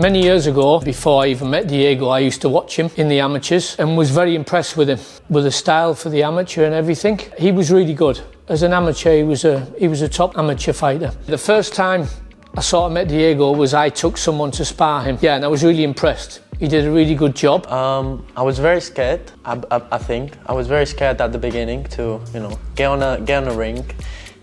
Many years ago, before I even met Diego, I used to watch him in the amateurs and was very impressed with him, with the style for the amateur and everything. He was really good. As an amateur, he was a top amateur fighter. The first time I sort of met Diego was I took someone to spar him. Yeah, and I was really impressed. He did a really good job. I was very scared, I think. I was very scared at the beginning to, get on a ring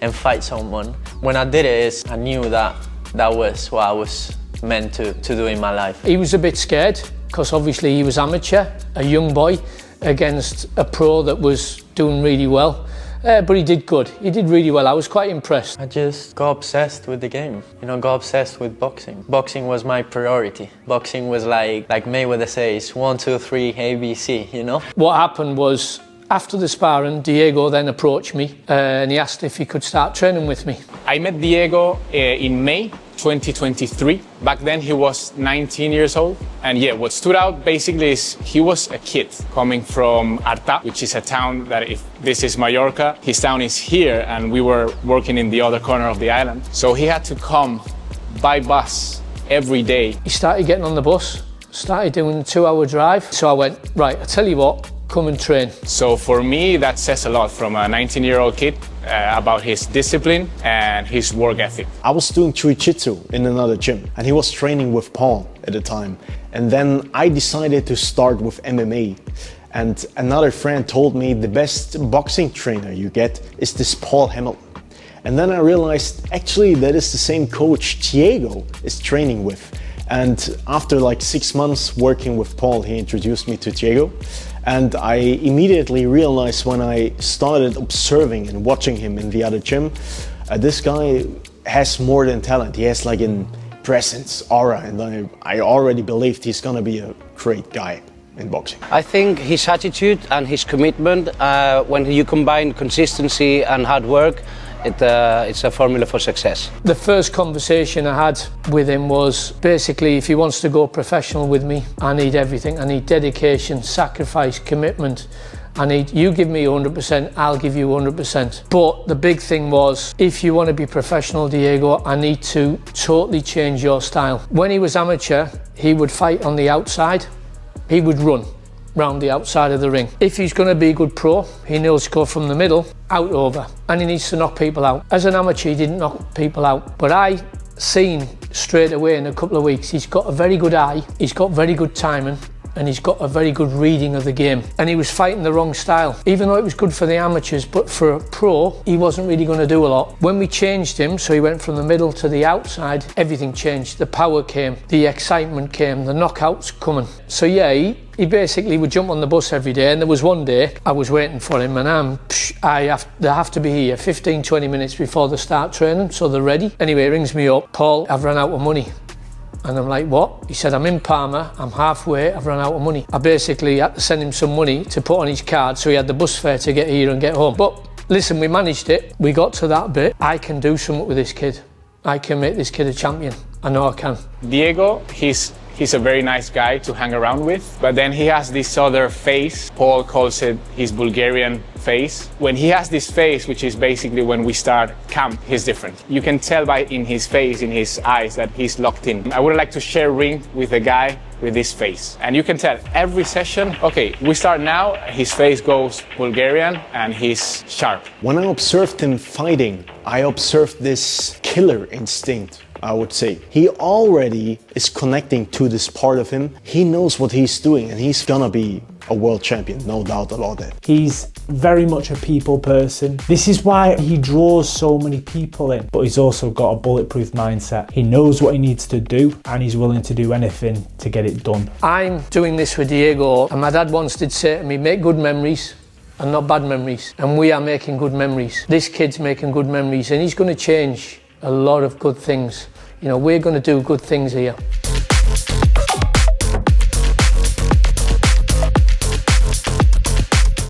and fight someone. When I did it, I knew that was what I was meant to do in my life. He was a bit scared because obviously he was amateur, a young boy, against a pro that was doing really well. But he did good. He did really well. I was quite impressed. I just got obsessed with the game. Got obsessed with boxing. Boxing was my priority. Boxing was like Mayweather says, 1, 2, 3, ABC, What happened was, after the sparring, Diego then approached me and he asked if he could start training with me. I met Diego in May 2023. Back then he was 19 years old. And yeah, what stood out basically is he was a kid coming from Arta, which is a town that, if this is Mallorca, his town is here and we were working in the other corner of the island. So he had to come by bus every day. He started getting on the bus, started doing a 2-hour drive. So I went, right, I tell you what, come and train. So for me, that says a lot from a 19-year-old kid about his discipline and his work ethic. I was doing jiu-jitsu in another gym and he was training with Paul at the time. And then I decided to start with MMA. And another friend told me the best boxing trainer you get is this Paul Hamilton. And then I realized actually that is the same coach Diego is training with. And after like 6 months working with Paul, he introduced me to Diego. And I immediately realized when I started observing and watching him in the other gym, this guy has more than talent. He has like a presence, aura, and I already believed he's gonna be a great guy in boxing. I think his attitude and his commitment, when you combine consistency and hard work, it's a formula for success. The first conversation I had with him was basically, if he wants to go professional with me, I need everything. I need dedication, sacrifice, commitment. I need, you give me 100%, I'll give you 100%. But the big thing was, if you want to be professional, Diego, I need to totally change your style. When he was amateur, he would fight on the outside. He would run round the outside of the ring. If he's going to be a good pro, he knows to go from the middle, out over, and he needs to knock people out. As an amateur, he didn't knock people out, but I seen straight away in a couple of weeks, he's got a very good eye, he's got very good timing, and he's got a very good reading of the game. And he was fighting the wrong style. Even though it was good for the amateurs, but for a pro, he wasn't really going to do a lot. When we changed him, so he went from the middle to the outside, everything changed. The power came, the excitement came, the knockouts coming. So yeah, he basically would jump on the bus every day. And there was one day I was waiting for him and they have to be here 15-20 minutes before they start training, so they're ready. Anyway, he rings me up, Paul, I've run out of money. And I'm like, what? He said, I'm in Palma, I'm halfway, I've run out of money. I basically had to send him some money to put on his card so he had the bus fare to get here and get home. But listen, we managed it. We got to that bit. I can do something with this kid. I can make this kid a champion. I know I can. Diego, he's a very nice guy to hang around with, but then he has this other face. Paul calls it his Bulgarian face. When he has this face, which is basically when we start camp, he's different. You can tell in his face, in his eyes, that he's locked in. I would like to share ring with a guy with this face. And you can tell every session, okay, we start now, his face goes Bulgarian and he's sharp. When I observed him fighting, I observed this killer instinct, I would say. He already is connecting to this part of him. He knows what he's doing and he's gonna be a world champion, no doubt about that. He's very much a people person. This is why he draws so many people in, but he's also got a bulletproof mindset. He knows what he needs to do and he's willing to do anything to get it done. I'm doing this with Diego, and my dad once did say to me, make good memories and not bad memories. And we are making good memories. This kid's making good memories and he's going to change a lot of good things. We're going to do good things here.